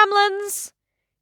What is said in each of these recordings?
Gremlins!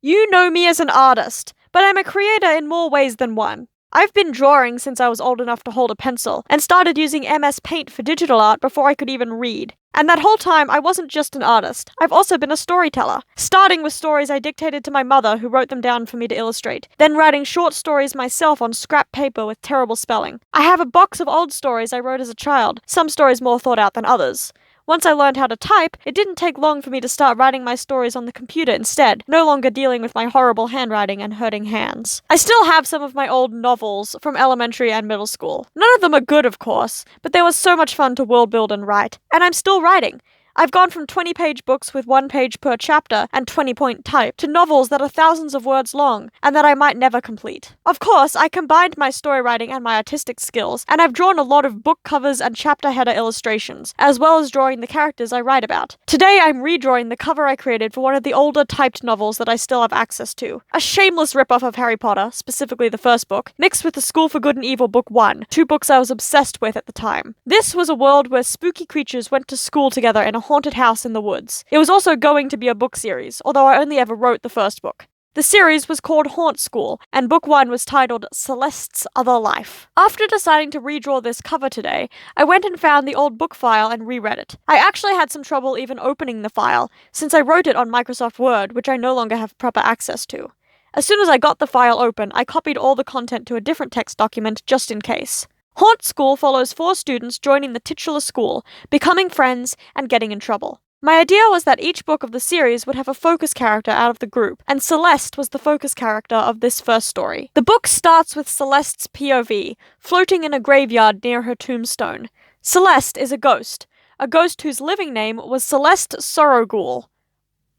You know me as an artist, but I'm a creator in more ways than one. I've been drawing since I was old enough to hold a pencil, and started using MS Paint for digital art before I could even read. And that whole time, I wasn't just an artist, I've also been a storyteller, starting with stories I dictated to my mother who wrote them down for me to illustrate, then writing short stories myself on scrap paper with terrible spelling. I have a box of old stories I wrote as a child, some stories more thought out than others. Once I learned how to type, it didn't take long for me to start writing my stories on the computer instead, no longer dealing with my horrible handwriting and hurting hands. I still have some of my old novels from elementary and middle school. None of them are good, of course, but they were so much fun to world build and write. And I'm still writing. I've gone from 20-page books with 1 page per chapter and 20-point type to novels that are thousands of words long and that I might never complete. Of course, I combined my story writing and my artistic skills, and I've drawn a lot of book covers and chapter header illustrations, as well as drawing the characters I write about. Today I'm redrawing the cover I created for one of the older typed novels that I still have access to. A shameless ripoff of Harry Potter, specifically the first book, mixed with the School for Good and Evil Book 1, 2 books I was obsessed with at the time. This was a world where spooky creatures went to school together in a haunted house in the woods. It was also going to be a book series, although I only ever wrote the first book. The series was called Haunt School, and book 1 was titled Celeste's Other Life. After deciding to redraw this cover today, I went and found the old book file and reread it. I actually had some trouble even opening the file, since I wrote it on Microsoft Word, which I no longer have proper access to. As soon as I got the file open, I copied all the content to a different text document just in case. Haunt School follows 4 students joining the titular school, becoming friends, and getting in trouble. My idea was that each book of the series would have a focus character out of the group, and Celeste was the focus character of this first story. The book starts with Celeste's POV, floating in a graveyard near her tombstone. Celeste is a ghost whose living name was Celeste Sorrowghoul.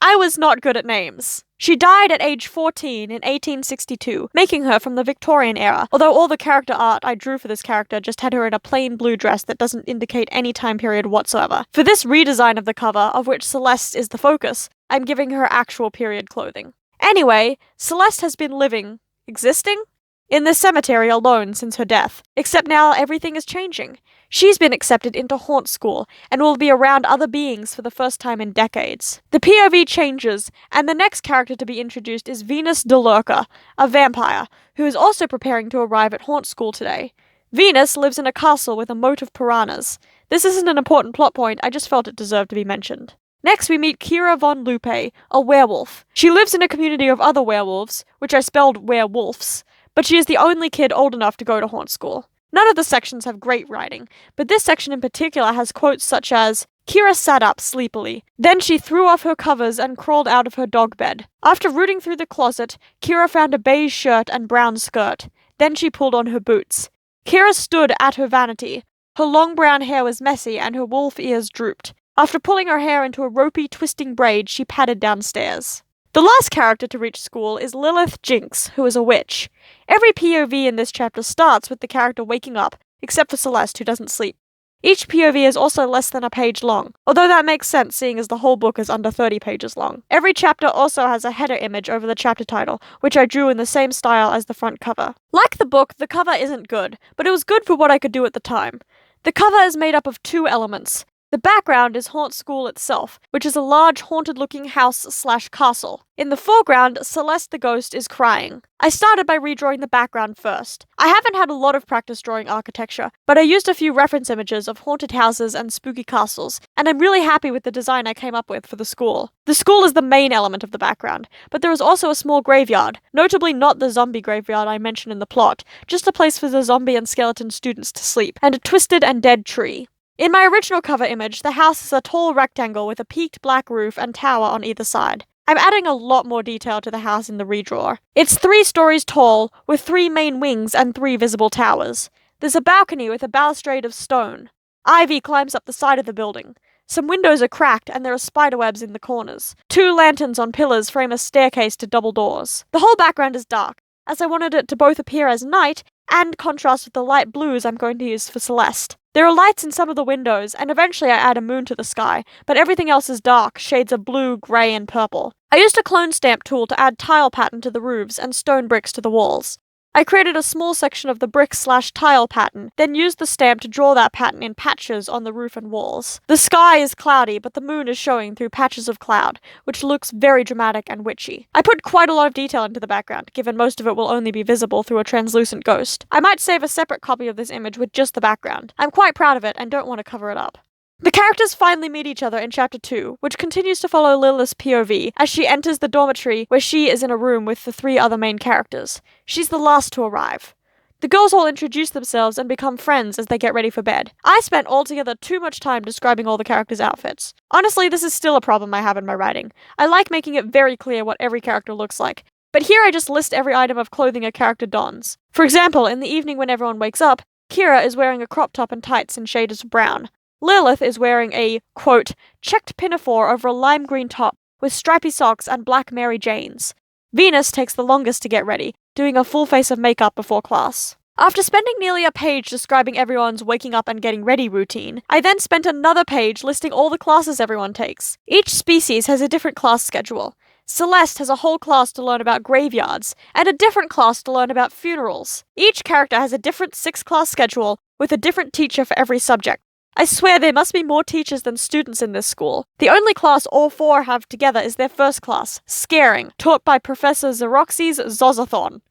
I was not good at names. She died at age 14 in 1862, making her from the Victorian era, although all the character art I drew for this character just had her in a plain blue dress that doesn't indicate any time period whatsoever. For this redesign of the cover, of which Celeste is the focus, I'm giving her actual period clothing. Anyway, Celeste has been existing? In this cemetery alone since her death, except now everything is changing. She's been accepted into Haunt School, and will be around other beings for the first time in decades. The POV changes, and the next character to be introduced is Venus de Lurker, a vampire, who is also preparing to arrive at Haunt School today. Venus lives in a castle with a moat of piranhas. This isn't an important plot point, I just felt it deserved to be mentioned. Next we meet Kira von Lupe, a werewolf. She lives in a community of other werewolves, which I spelled werewolves, but she is the only kid old enough to go to Haunt School. None of the sections have great writing, but this section in particular has quotes such as, Kira sat up sleepily. Then she threw off her covers and crawled out of her dog bed. After rooting through the closet, Kira found a beige shirt and brown skirt. Then she pulled on her boots. Kira stood at her vanity. Her long brown hair was messy and her wolf ears drooped. After pulling her hair into a ropey, twisting braid, she padded downstairs. The last character to reach school is Lilith Jinx, who is a witch. Every POV in this chapter starts with the character waking up, except for Celeste, who doesn't sleep. Each POV is also less than a page long, although that makes sense seeing as the whole book is under 30 pages long. Every chapter also has a header image over the chapter title, which I drew in the same style as the front cover. Like the book, the cover isn't good, but it was good for what I could do at the time. The cover is made up of 2 elements. The background is Haunt School itself, which is a large haunted-looking house/castle. In the foreground, Celeste the ghost is crying. I started by redrawing the background first. I haven't had a lot of practice drawing architecture, but I used a few reference images of haunted houses and spooky castles, and I'm really happy with the design I came up with for the school. The school is the main element of the background, but there is also a small graveyard, notably not the zombie graveyard I mentioned in the plot, just a place for the zombie and skeleton students to sleep, and a twisted and dead tree. In my original cover image, the house is a tall rectangle with a peaked black roof and tower on either side. I'm adding a lot more detail to the house in the redraw. It's 3 stories tall, with 3 main wings and 3 visible towers. There's a balcony with a balustrade of stone. Ivy climbs up the side of the building. Some windows are cracked and there are spiderwebs in the corners. 2 lanterns on pillars frame a staircase to double doors. The whole background is dark, as I wanted it to both appear as night and contrast with the light blues I'm going to use for Celeste. There are lights in some of the windows, and eventually I add a moon to the sky, but everything else is dark, shades of blue, grey, and purple. I used a clone stamp tool to add tile pattern to the roofs and stone bricks to the walls. I created a small section of the brick/tile pattern, then used the stamp to draw that pattern in patches on the roof and walls. The sky is cloudy, but the moon is showing through patches of cloud, which looks very dramatic and witchy. I put quite a lot of detail into the background, given most of it will only be visible through a translucent ghost. I might save a separate copy of this image with just the background. I'm quite proud of it and don't want to cover it up. The characters finally meet each other in Chapter 2, which continues to follow Lilith's POV as she enters the dormitory where she is in a room with the 3 other main characters. She's the last to arrive. The girls all introduce themselves and become friends as they get ready for bed. I spent altogether too much time describing all the characters' outfits. Honestly, this is still a problem I have in my writing. I like making it very clear what every character looks like, but here I just list every item of clothing a character dons. For example, in the evening when everyone wakes up, Kira is wearing a crop top and tights in shades of brown. Lilith is wearing a, quote, checked pinafore over a lime green top with stripy socks and black Mary Janes. Venus takes the longest to get ready, doing a full face of makeup before class. After spending nearly a page describing everyone's waking up and getting ready routine, I then spent another page listing all the classes everyone takes. Each species has a different class schedule. Celeste has a whole class to learn about graveyards, and a different class to learn about funerals. Each character has a different 6-class schedule, with a different teacher for every subject. I swear there must be more teachers than students in this school. The only class all 4 have together is their first class, Scaring, taught by Professor Xeroxes Zozathon.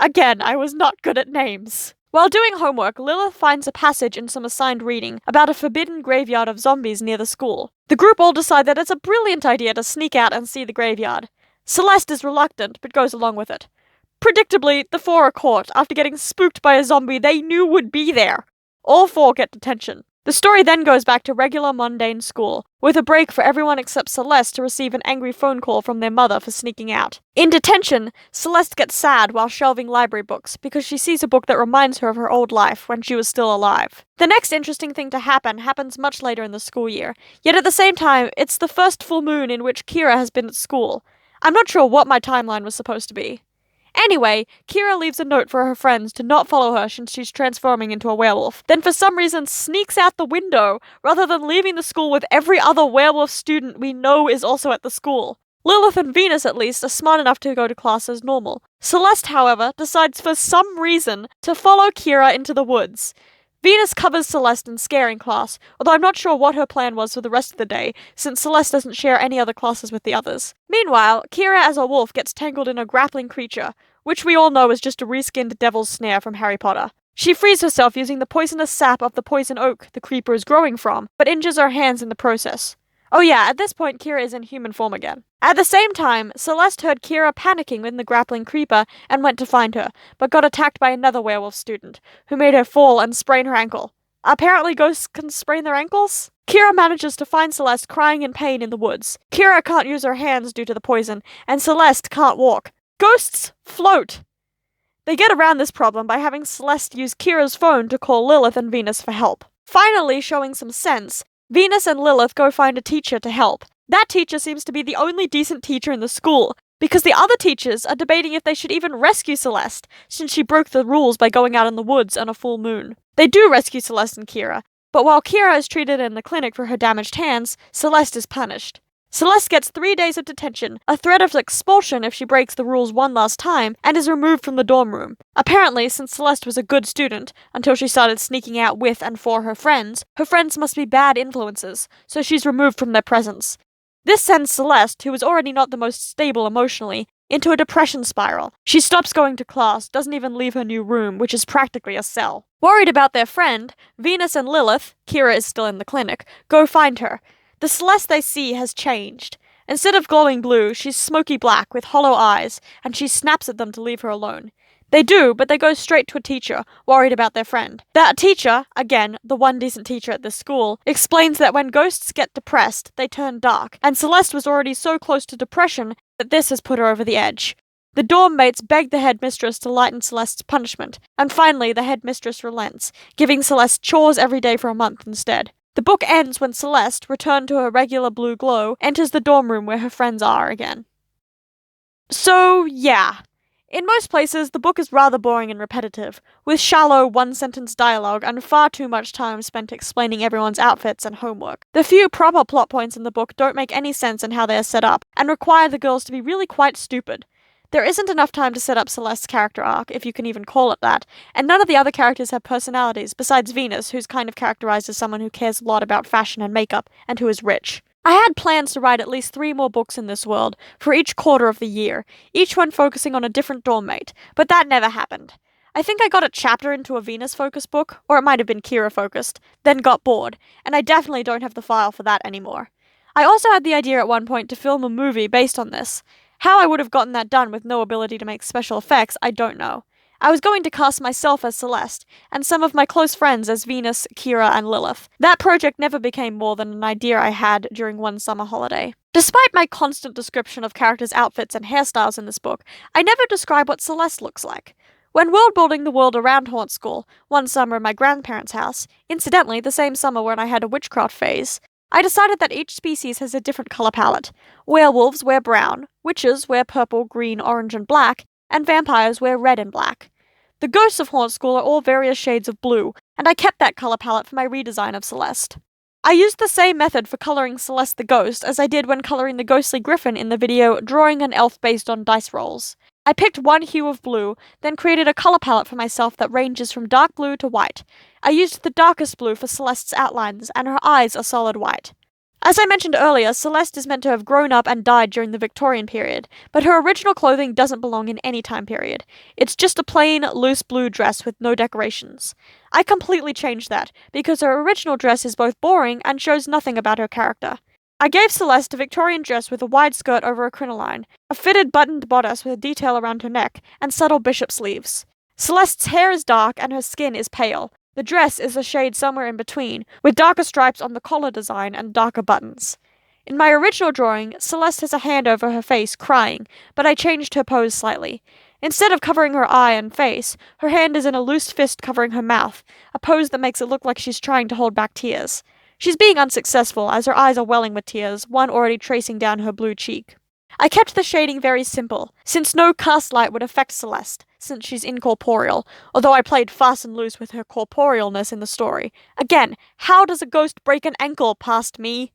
Again, I was not good at names. While doing homework, Lilith finds a passage in some assigned reading about a forbidden graveyard of zombies near the school. The group all decide that it's a brilliant idea to sneak out and see the graveyard. Celeste is reluctant, but goes along with it. Predictably, the 4 are caught after getting spooked by a zombie they knew would be there. All 4 get detention. The story then goes back to regular mundane school, with a break for everyone except Celeste to receive an angry phone call from their mother for sneaking out. In detention, Celeste gets sad while shelving library books because she sees a book that reminds her of her old life when she was still alive. The next interesting thing to happens much later in the school year, yet at the same time, it's the first full moon in which Kira has been at school. I'm not sure what my timeline was supposed to be. Anyway, Kira leaves a note for her friends to not follow her since she's transforming into a werewolf, then for some reason sneaks out the window rather than leaving the school with every other werewolf student we know is also at the school. Lilith and Venus, at least, are smart enough to go to class as normal. Celeste, however, decides for some reason to follow Kira into the woods. Venus covers Celeste in Scaring class, although I'm not sure what her plan was for the rest of the day, since Celeste doesn't share any other classes with the others. Meanwhile, Kira as a wolf gets tangled in a grappling creature, which we all know is just a reskinned devil's snare from Harry Potter. She frees herself using the poisonous sap of the poison oak the creeper is growing from, but injures her hands in the process. Oh yeah, at this point Kira is in human form again. At the same time, Celeste heard Kira panicking in the grappling creeper and went to find her, but got attacked by another werewolf student, who made her fall and sprain her ankle. Apparently ghosts can sprain their ankles? Kira manages to find Celeste crying in pain in the woods. Kira can't use her hands due to the poison, and Celeste can't walk. Ghosts float! They get around this problem by having Celeste use Kira's phone to call Lilith and Venus for help. Finally, showing some sense, Venus and Lilith go find a teacher to help. That teacher seems to be the only decent teacher in the school, because the other teachers are debating if they should even rescue Celeste, since she broke the rules by going out in the woods on a full moon. They do rescue Celeste and Kira, but while Kira is treated in the clinic for her damaged hands, Celeste is punished. Celeste gets 3 days of detention, a threat of expulsion if she breaks the rules one last time, and is removed from the dorm room. Apparently, since Celeste was a good student, until she started sneaking out with and for her friends must be bad influences, so she's removed from their presence. This sends Celeste, who is already not the most stable emotionally, into a depression spiral. She stops going to class, doesn't even leave her new room, which is practically a cell. Worried about their friend, Venus and Lilith, Kira is still in the clinic, go find her. The Celeste they see has changed. Instead of glowing blue, she's smoky black with hollow eyes, and she snaps at them to leave her alone. They do, but they go straight to a teacher, worried about their friend. That teacher, again, the one decent teacher at this school, explains that when ghosts get depressed, they turn dark, and Celeste was already so close to depression that this has put her over the edge. The dorm mates beg the headmistress to lighten Celeste's punishment, and finally the headmistress relents, giving Celeste chores every day for a month instead. The book ends when Celeste, returned to her regular blue glow, enters the dorm room where her friends are again. So, yeah. In most places, the book is rather boring and repetitive, with shallow, one-sentence dialogue and far too much time spent explaining everyone's outfits and homework. The few proper plot points in the book don't make any sense in how they are set up, and require the girls to be really quite stupid. There isn't enough time to set up Celeste's character arc, if you can even call it that, and none of the other characters have personalities besides Venus, who's kind of characterized as someone who cares a lot about fashion and makeup, and who is rich. I had plans to write at least 3 more books in this world, for each quarter of the year, each one focusing on a different dorm mate, but that never happened. I think I got a chapter into a Venus-focused book, or it might have been Kira-focused, then got bored, and I definitely don't have the file for that anymore. I also had the idea at one point to film a movie based on this. How I would have gotten that done with no ability to make special effects, I don't know. I was going to cast myself as Celeste, and some of my close friends as Venus, Kira, and Lilith. That project never became more than an idea I had during one summer holiday. Despite my constant description of characters' outfits and hairstyles in this book, I never describe what Celeste looks like. When world-building the world around Haunt School, one summer in my grandparents' house, incidentally the same summer when I had a witchcraft phase, I decided that each species has a different color palette. Werewolves wear brown, witches wear purple, green, orange, and black, and vampires wear red and black. The ghosts of Haunt School are all various shades of blue, and I kept that color palette for my redesign of Celeste. I used the same method for coloring Celeste the Ghost as I did when coloring the ghostly griffin in the video Drawing an Elf based on dice rolls. I picked one hue of blue, then created a color palette for myself that ranges from dark blue to white. I used the darkest blue for Celeste's outlines, and her eyes are solid white. As I mentioned earlier, Celeste is meant to have grown up and died during the Victorian period, but her original clothing doesn't belong in any time period. It's just a plain, loose blue dress with no decorations. I completely changed that, because her original dress is both boring and shows nothing about her character. I gave Celeste a Victorian dress with a wide skirt over a crinoline, a fitted buttoned bodice with a detail around her neck, and subtle bishop sleeves. Celeste's hair is dark and her skin is pale. The dress is a shade somewhere in between, with darker stripes on the collar design and darker buttons. In my original drawing, Celeste has a hand over her face, crying, but I changed her pose slightly. Instead of covering her eye and face, her hand is in a loose fist covering her mouth, a pose that makes it look like she's trying to hold back tears. She's being unsuccessful, as her eyes are welling with tears, one already tracing down her blue cheek. I kept the shading very simple, since no cast light would affect Celeste, since she's incorporeal, although I played fast and loose with her corporealness in the story. Again, how does a ghost break an ankle past me?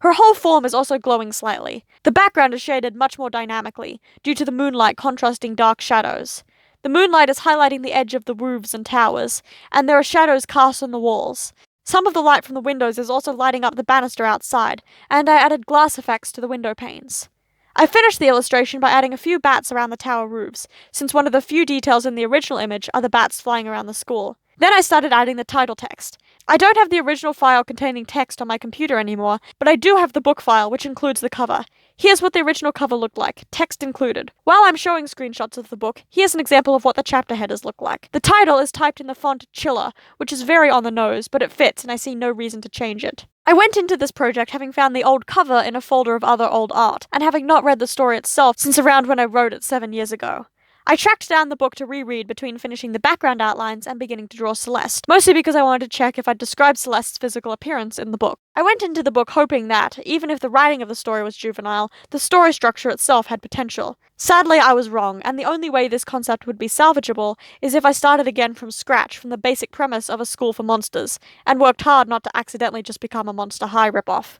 Her whole form is also glowing slightly. The background is shaded much more dynamically, due to the moonlight contrasting dark shadows. The moonlight is highlighting the edge of the roofs and towers, and there are shadows cast on the walls. Some of the light from the windows is also lighting up the banister outside, and I added glass effects to the window panes. I finished the illustration by adding a few bats around the tower roofs, since one of the few details in the original image are the bats flying around the school. Then I started adding the title text. I don't have the original file containing text on my computer anymore, but I do have the book file, which includes the cover. Here's what the original cover looked like, text included. While I'm showing screenshots of the book, here's an example of what the chapter headers look like. The title is typed in the font Chiller, which is very on the nose, but it fits and I see no reason to change it. I went into this project having found the old cover in a folder of other old art, and having not read the story itself since around when I wrote it 7 years ago. I tracked down the book to reread between finishing the background outlines and beginning to draw Celeste, mostly because I wanted to check if I'd described Celeste's physical appearance in the book. I went into the book hoping that, even if the writing of the story was juvenile, the story structure itself had potential. Sadly, I was wrong, and the only way this concept would be salvageable is if I started again from scratch from the basic premise of a school for monsters, and worked hard not to accidentally just become a Monster High ripoff.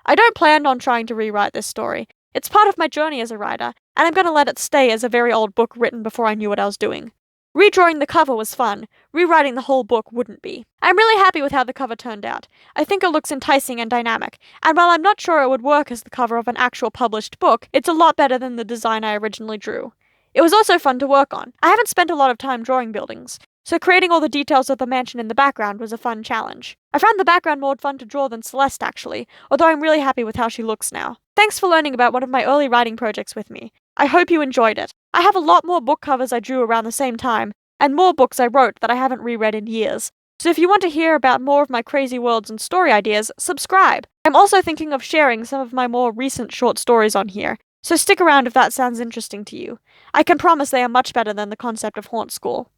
I don't plan on trying to rewrite this story. It's part of my journey as a writer, and I'm going to let it stay as a very old book written before I knew what I was doing. Redrawing the cover was fun, rewriting the whole book wouldn't be. I'm really happy with how the cover turned out. I think it looks enticing and dynamic, and while I'm not sure it would work as the cover of an actual published book, it's a lot better than the design I originally drew. It was also fun to work on. I haven't spent a lot of time drawing buildings, so creating all the details of the mansion in the background was a fun challenge. I found the background more fun to draw than Celeste, actually, although I'm really happy with how she looks now. Thanks for learning about one of my early writing projects with me. I hope you enjoyed it. I have a lot more book covers I drew around the same time, and more books I wrote that I haven't reread in years. So if you want to hear about more of my crazy worlds and story ideas, subscribe. I'm also thinking of sharing some of my more recent short stories on here, so stick around if that sounds interesting to you. I can promise they are much better than the concept of Haunt School.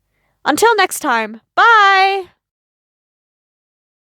Until next time, bye!